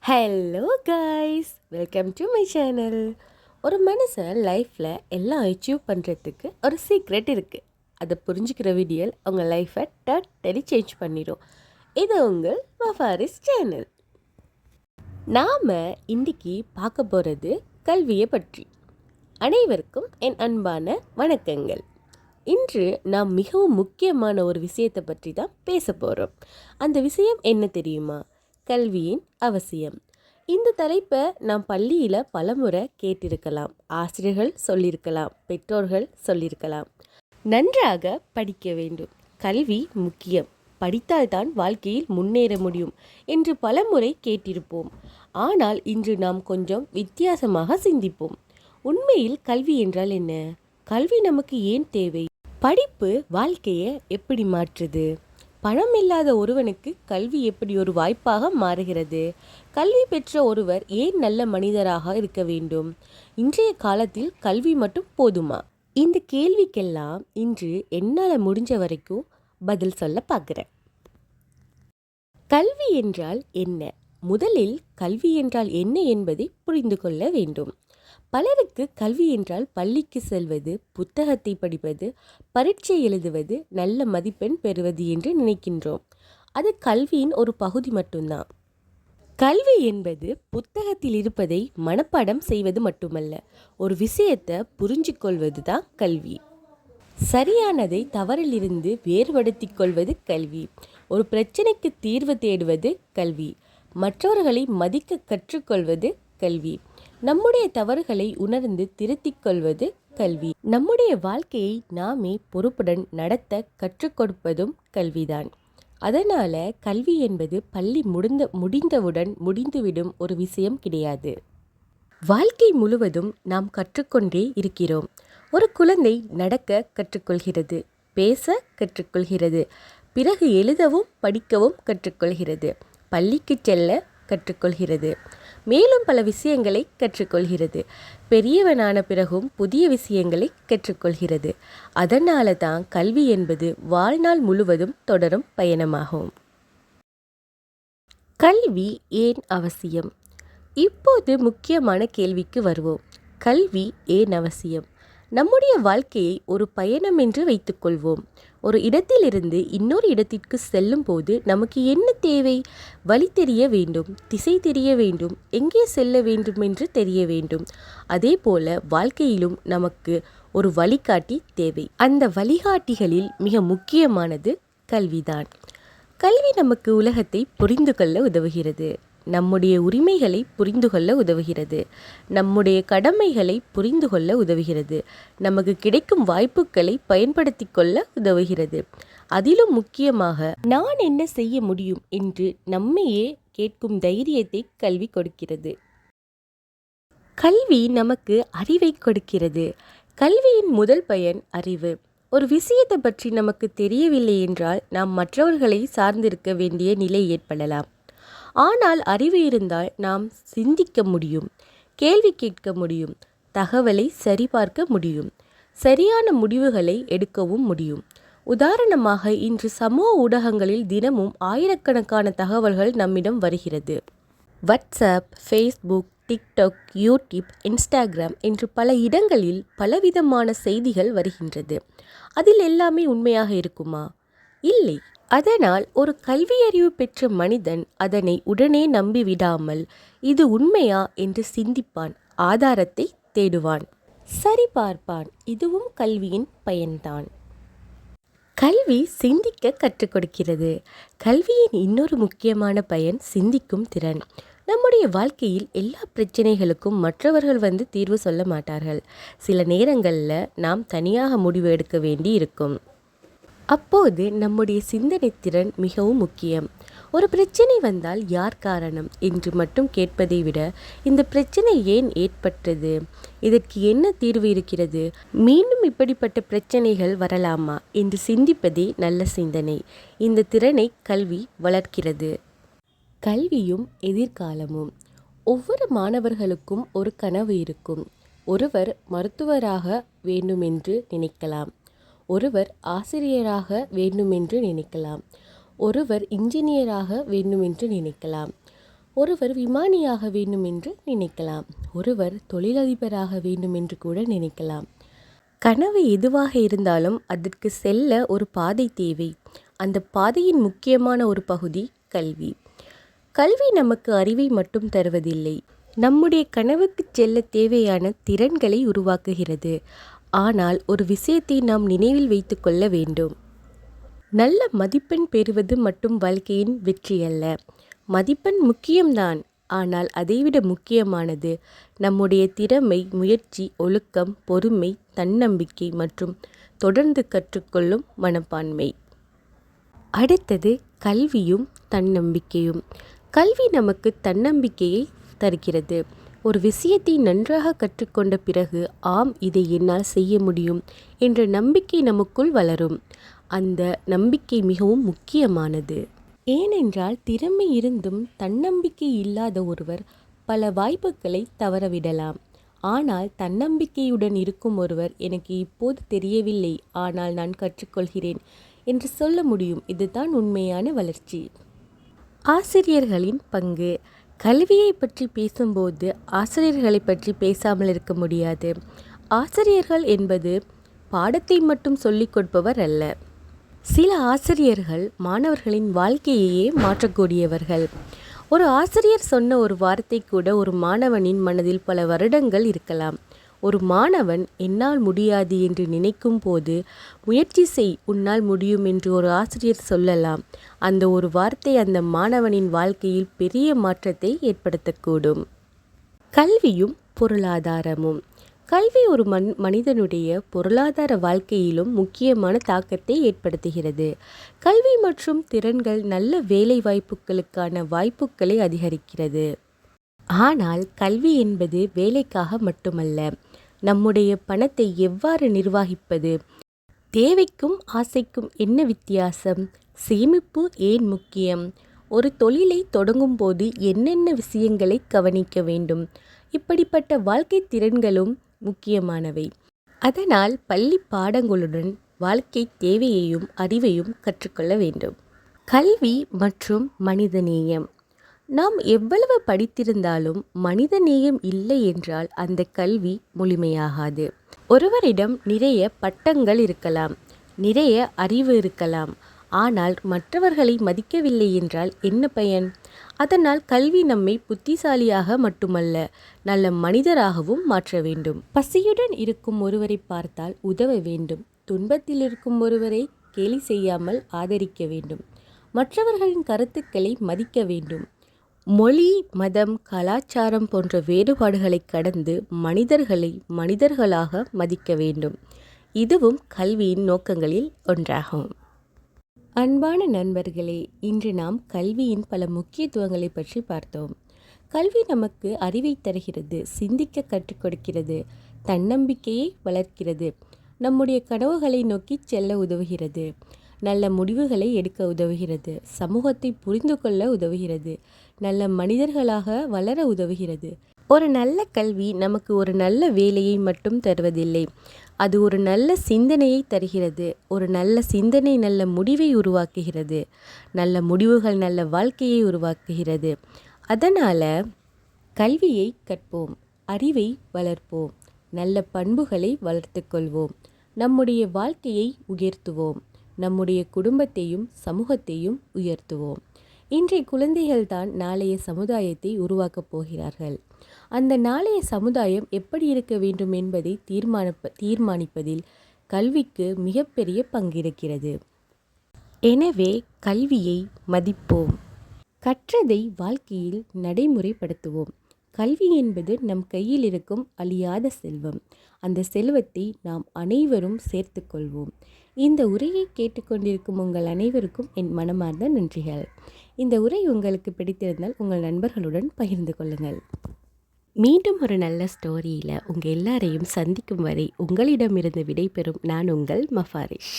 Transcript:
Hello guys, welcome to my channel. ஒரு மனுஷன் லைஃப்பில் எல்லாம் அச்சீவ் பண்ணுறதுக்கு ஒரு சீக்ரெட் இருக்குது. அதை புரிஞ்சுக்கிற வீடியோவில் உங்கள் லைஃப்பை டோட்டலி சேஞ்ச் பண்ணிடும். இது உங்கள் வஃபாரிஸ் சேனல். நாம் இன்றைக்கி பார்க்க போகிறது கல்வியை பற்றி. அனைவருக்கும் என் அன்பான வணக்கங்கள். இன்று நாம் மிகவும் முக்கியமான ஒரு விஷயத்தை பற்றி தான் பேச போகிறோம். அந்த விஷயம் என்ன தெரியுமா? கல்வியின் அவசியம். இந்த தலைப்பை நாம் பள்ளியில் பலமுறை கேட்டிருக்கலாம். ஆசிரியர்கள் சொல்லியிருக்கலாம், பெற்றோர்கள் சொல்லியிருக்கலாம். நன்றாக படிக்க வேண்டும், கல்வி முக்கியம், படித்தால்தான் வாழ்க்கையில் முன்னேற முடியும் என்று பலமுறை கேட்டிருப்போம். ஆனால் இன்று நாம் கொஞ்சம் வித்தியாசமாக சிந்திப்போம். உண்மையில் கல்வி என்றால் என்ன? கல்வி நமக்கு ஏன் தேவை? படிப்பு வாழ்க்கையை எப்படி மாற்றுது? பணம் இல்லாத ஒருவனுக்கு கல்வி எப்படி ஒரு வாய்ப்பாக மாறுகிறது? கல்வி பெற்ற ஒருவர் ஏன் நல்ல மனிதராக இருக்க வேண்டும்? இன்றைய காலத்தில் கல்வி மட்டும் போதுமா? இந்த கேள்விக்கெல்லாம் இன்று என்னால் முடிஞ்ச வரைக்கும் பதில் சொல்ல பார்க்குறேன். கல்வி என்றால் என்ன? முதலில் கல்வி என்றால் என்ன என்பதை புரிந்து கொள்ள வேண்டும். பலருக்கு கல்வி என்றால் பள்ளிக்கு செல்வது, புத்தகத்தை படிப்பது, பரீட்சை எழுதுவது, நல்ல மதிப்பெண் பெறுவது என்று நினைக்கின்றோம். அது கல்வியின் ஒரு பகுதி மட்டும்தான். கல்வி என்பது புத்தகத்தில் இருப்பதை மனப்பாடம் செய்வது மட்டுமல்ல, ஒரு விஷயத்தை புரிஞ்சு கொள்வது தான் கல்வி. சரியானதை தவறிலிருந்து வேறுபடுத்திக் கொள்வது கல்வி. ஒரு பிரச்சனைக்கு தீர்வு தேடுவது கல்வி. மற்றவர்களை மதிக்க கற்றுக்கொள்வது கல்வி. நம்முடைய தவறுகளை உணர்ந்து திருத்திக் கொள்வது கல்வி. நம்முடைய வாழ்க்கையை நாமே பொறுப்புடன் நடத்த கற்றுக் கொடுப்பதும் கல்விதான். அதனால கல்வி என்பது பள்ளி முடிந்தவுடன் முடிந்துவிடும் ஒரு விஷயம் கிடையாது. வாழ்க்கை முழுவதும் நாம் கற்றுக்கொண்டே இருக்கிறோம். ஒரு குழந்தை நடக்க கற்றுக்கொள்கிறது, பேச கற்றுக்கொள்கிறது, பிறகு எழுதவும் படிக்கவும் கற்றுக்கொள்கிறது, பள்ளிக்கு செல்ல கற்றுக்கொள்கிறது, மேலும் பல விஷயங்களை கற்றுக்கொள்கிறது. பெரியவனான பிறகும் புதிய விஷயங்களை கற்றுக்கொள்கிறது. அதனால தான் கல்வி என்பது வாழ்நாள் முழுவதும் தொடரும் பயணமாகும். கல்வி ஏன் அவசியம்? இப்போது முக்கியமான கேள்விக்கு வருவோம். கல்வி ஏன் அவசியம்? நம்முடைய வாழ்க்கையை ஒரு பயணம் என்று வைத்துக்கொள்வோம். ஒரு இடத்திலிருந்து இன்னொரு இடத்திற்கு செல்லும் போது நமக்கு என்ன தேவை? வழி தெரிய வேண்டும், திசை தெரிய வேண்டும், எங்கே செல்ல வேண்டும் என்று தெரிய வேண்டும். அதே போல வாழ்க்கையிலும் நமக்கு ஒரு வழிகாட்டி தேவை. அந்த வழிகாட்டிகளில் மிக முக்கியமானது கல்விதான். கல்வி நமக்கு உலகத்தை புரிந்து கொள்ள உதவுகிறது, நம்முடைய உரிமைகளை புரிந்து கொள்ள உதவுகிறது, நம்முடைய கடமைகளை புரிந்து கொள்ள உதவுகிறது, நமக்கு கிடைக்கும் வாய்ப்புகளை பயன்படுத்தி கொள்ள உதவுகிறது. அதிலும் முக்கியமாக நான் என்ன செய்ய முடியும் என்று நம்மையே கேட்கும் தைரியத்தை கல்வி கொடுக்கிறது. கல்வி நமக்கு அறிவை கொடுக்கிறது. கல்வியின் முதல் பயன் அறிவு. ஒரு விஷயத்தை பற்றி நமக்கு தெரியவில்லை என்றால் நாம் மற்றவர்களை சார்ந்திருக்க வேண்டிய நிலை ஏற்படலாம். ஆனால் அறிவு இருந்தால் நாம் சிந்திக்க முடியும், கேள்வி கேட்க முடியும், தகவலை சரிபார்க்க முடியும், சரியான முடிவுகளை எடுக்கவும் முடியும். உதாரணமாக இன்று சமூக ஊடகங்களில் தினமும் ஆயிரக்கணக்கான தகவல்கள் நம்மிடம் வருகிறது. WhatsApp, Facebook, TikTok, YouTube, Instagram என்று பல இடங்களில் பலவிதமான செய்திகள் வருகின்றது. அதில் எல்லாமே உண்மையாக இருக்குமா? இல்லை. அதனால் ஒரு கல்வியறிவு பெற்ற மனிதன் அதனை உடனே நம்பிவிடாமல் இது உண்மையா என்று சிந்திப்பான், ஆதாரத்தை தேடுவான், சரி பார்ப்பான். இதுவும் கல்வியின் பயன்தான். கல்வி சிந்திக்க கற்றுக் கொடுக்கிறது. கல்வியின் இன்னொரு முக்கியமான பயன் சிந்திக்கும் திறன். நம்முடைய வாழ்க்கையில் எல்லா பிரச்சனைகளுக்கும் மற்றவர்கள் வந்து தீர்வு சொல்ல மாட்டார்கள். சில நேரங்களில் நாம் தனியாக முடிவு எடுக்க வேண்டி இருக்கும். அப்போது நம்முடைய சிந்தனை திறன் மிகவும் முக்கியம். ஒரு பிரச்சனை வந்தால் யார் காரணம் என்று மட்டும் கேட்பதை விட இந்த பிரச்சனை ஏன் ஏற்பட்டது, இதற்கு என்ன தீர்வு இருக்கிறது, மீண்டும் இப்படிப்பட்ட பிரச்சனைகள் வரலாமா என்று சிந்திப்பதே நல்ல சிந்தனை. இந்த திறனை கல்வி வளர்க்கிறது. கல்வியும் எதிர்காலமும். ஒவ்வொரு மாணவர்களுக்கும் ஒரு கனவு இருக்கும். ஒருவர் மருத்துவராக வேண்டுமென்று நினைக்கலாம், ஒருவர் ஆசிரியராக வேண்டுமென்று நினைக்கலாம், ஒருவர் இன்ஜினியராக வேண்டுமென்று நினைக்கலாம், ஒருவர் விமானியாக வேண்டும் என்று நினைக்கலாம், ஒருவர் தொழிலதிபராக வேண்டும் என்று கூட நினைக்கலாம். கனவு எதுவாக இருந்தாலும் அதற்கு செல்ல ஒரு பாதை தேவை. அந்த பாதையின் முக்கியமான ஒரு பகுதி கல்வி. கல்வி நமக்கு அறிவை மட்டும் தருவதில்லை, நம்முடைய கனவுக்கு செல்ல தேவையான திறன்களை உருவாக்குகிறது. ஆனால் ஒரு விஷயத்தை நாம் நினைவில் வைத்து கொள்ள வேண்டும். நல்ல மதிப்பெண் பெறுவது மட்டும் வாழ்க்கையின் வெற்றி அல்ல. மதிப்பெண் முக்கியம்தான், ஆனால் அதைவிட முக்கியமானது நம்முடைய திறமை, முயற்சி, ஒழுக்கம், பொறுமை, தன்னம்பிக்கை மற்றும் தொடர்ந்து கற்றுக்கொள்ளும் மனப்பான்மை. அடுத்தது கல்வியும் தன்னம்பிக்கையும். கல்வி நமக்கு தன்னம்பிக்கையை தருகிறது. ஒரு விஷயத்தை நன்றாக கற்றுக்கொண்ட பிறகு, ஆம், இதை என்னால் செய்ய முடியும் என்ற நம்பிக்கை நமக்குள் வளரும். அந்த நம்பிக்கை மிகவும் முக்கியமானது. ஏனென்றால் திறமை இருந்தும் தன்னம்பிக்கை இல்லாத ஒருவர் பல வாய்ப்புகளை தவறவிடலாம். ஆனால் தன்னம்பிக்கையுடன் இருக்கும் ஒருவர், எனக்கு இப்போது தெரியவில்லை, ஆனால் நான் கற்றுக்கொள்கிறேன் என்று சொல்ல முடியும். இதுதான் உண்மையான வளர்ச்சி. ஆசிரியர்களின் பங்கு. கல்வியை பற்றி பேசும்போது ஆசிரியர்களை பற்றி பேசாமல் இருக்க முடியாது. ஆசிரியர்கள் என்பது பாடத்தை மட்டும் சொல்லிக் கொடுப்பவர் அல்ல. சில ஆசிரியர்கள் மாணவர்களின் வாழ்க்கையையே மாற்றக்கூடியவர்கள். ஒரு ஆசிரியர் சொன்ன ஒரு வார்த்தை கூட ஒரு மாணவனின் மனதில் பல வருடங்கள் இருக்கலாம். ஒரு மாணவன் என்னால் முடியாது என்று நினைக்கும் போது, முயற்சி செய், உன்னால் முடியும் என்று ஒரு ஆசிரியர் சொல்லலாம். அந்த ஒரு வார்த்தை அந்த மாணவனின் வாழ்க்கையில் பெரிய மாற்றத்தை ஏற்படுத்தக்கூடும். கல்வியும் பொருளாதாரமும். கல்வி ஒரு மனிதனுடைய பொருளாதார வாழ்க்கையிலும் முக்கியமான தாக்கத்தை ஏற்படுத்துகிறது. கல்வி மற்றும் திறன்கள் நல்ல வேலை வாய்ப்புகளுக்கான வாய்ப்புகளை அதிகரிக்கிறது. ஆனால் கல்வி என்பது வேலைக்காக மட்டுமல்ல. நம்முடைய பணத்தை எவ்வாறு நிர்வகிப்பது? தேவைக்கும் ஆசைக்கும் என்ன வித்தியாசம்? சேமிப்பு ஏன் முக்கியம்? ஒரு தொழிலை தொடங்கும் போது என்னென்ன விஷயங்களை கவனிக்க வேண்டும்? இப்படிப்பட்ட வாழ்க்கை திறன்களும் முக்கியமானவை. அதனால் பள்ளி பாடங்களுடன் வாழ்க்கை தேவையையும் அறிவையும் கற்றுக்கொள்ள வேண்டும். கல்வி மற்றும் மனிதநேயம். நாம் எவ்வளவு படித்திருந்தாலும் மனிதநேயம் இல்லை என்றால் அந்த கல்வி முழுமையாகாது. ஒருவரிடம் நிறைய பட்டங்கள் இருக்கலாம், நிறைய அறிவு இருக்கலாம், ஆனால் மற்றவர்களை மதிக்கவில்லை என்றால் என்ன பயன்? அதனால் கல்வி நம்மை புத்திசாலியாக மட்டுமல்ல, நல்ல மனிதராகவும் மாற்ற வேண்டும். பசியுடன் இருக்கும் ஒருவரை பார்த்தால் உதவ வேண்டும். துன்பத்தில் இருக்கும் ஒருவரை கேலி செய்யாமல் ஆதரிக்க வேண்டும். மற்றவர்களின் கருத்துக்களை மதிக்க வேண்டும். மொழி, மதம், கலாச்சாரம் போன்ற வேறுபாடுகளை கடந்து மனிதர்களை மனிதர்களாக மதிக்க வேண்டும். இதுவும் கல்வியின் நோக்கங்களில் ஒன்றாகும். அன்பான நண்பர்களே, இன்று நாம் கல்வியின் பல முக்கியத்துவங்களை பற்றி பார்த்தோம். கல்வி நமக்கு அறிவை தருகிறது, சிந்திக்க கற்றுக் கொடுக்கிறது, தன்னம்பிக்கையை வளர்க்கிறது, நம்முடைய கனவுகளை நோக்கி செல்ல உதவுகிறது, நல்ல முடிவுகளை எடுக்க உதவுகிறது, சமூகத்தை புரிந்து கொள்ள உதவுகிறது, நல்ல மனிதர்களாக வளர உதவுகிறது. ஒரு நல்ல கல்வி நமக்கு ஒரு நல்ல வேலையை மட்டும் தருவதில்லை, அது ஒரு நல்ல சிந்தனையை தருகிறது. ஒரு நல்ல சிந்தனை நல்ல முடிவை உருவாக்குகிறது, நல்ல முடிவுகள் நல்ல வாழ்க்கையை உருவாக்குகிறது. அதனால் கல்வியை கற்போம், அறிவை வளர்ப்போம், நல்ல பண்புகளை வளர்த்து கொள்வோம், நம்முடைய வாழ்க்கையை உயர்த்துவோம், நம்முடைய குடும்பத்தையும் சமூகத்தையும் உயர்த்துவோம். இன்றைய குழந்தைகள்தான் நாளைய சமுதாயத்தை உருவாக்கப் போகிறார்கள். அந்த நாளைய சமுதாயம் எப்படி இருக்க வேண்டும் என்பதை தீர்மானிப்பதில் கல்விக்கு மிகப்பெரிய பங்கிருக்கிறது. எனவே கல்வியை மதிப்போம், கற்றதை வாழ்க்கையில் நடைமுறைப்படுத்துவோம். கல்வி என்பது நம் கையில் இருக்கும் அழியாத செல்வம். அந்த செல்வத்தை நாம் அனைவரும் சேர்த்து கொள்வோம். இந்த உரையை கேட்டுக்கொண்டிருக்கும் உங்கள் அனைவருக்கும் என் மனமார்ந்த நன்றிகள். இந்த உரை உங்களுக்கு பிடித்திருந்தால் உங்கள் நண்பர்களுடன் பகிர்ந்து கொள்ளுங்கள். மீண்டும் ஒரு நல்ல ஸ்டோரியில் உங்கள் எல்லாரையும் சந்திக்கும் வரை உங்களிடமிருந்து விடைபெறும் நான் உங்கள் மஃபாரிஷ்.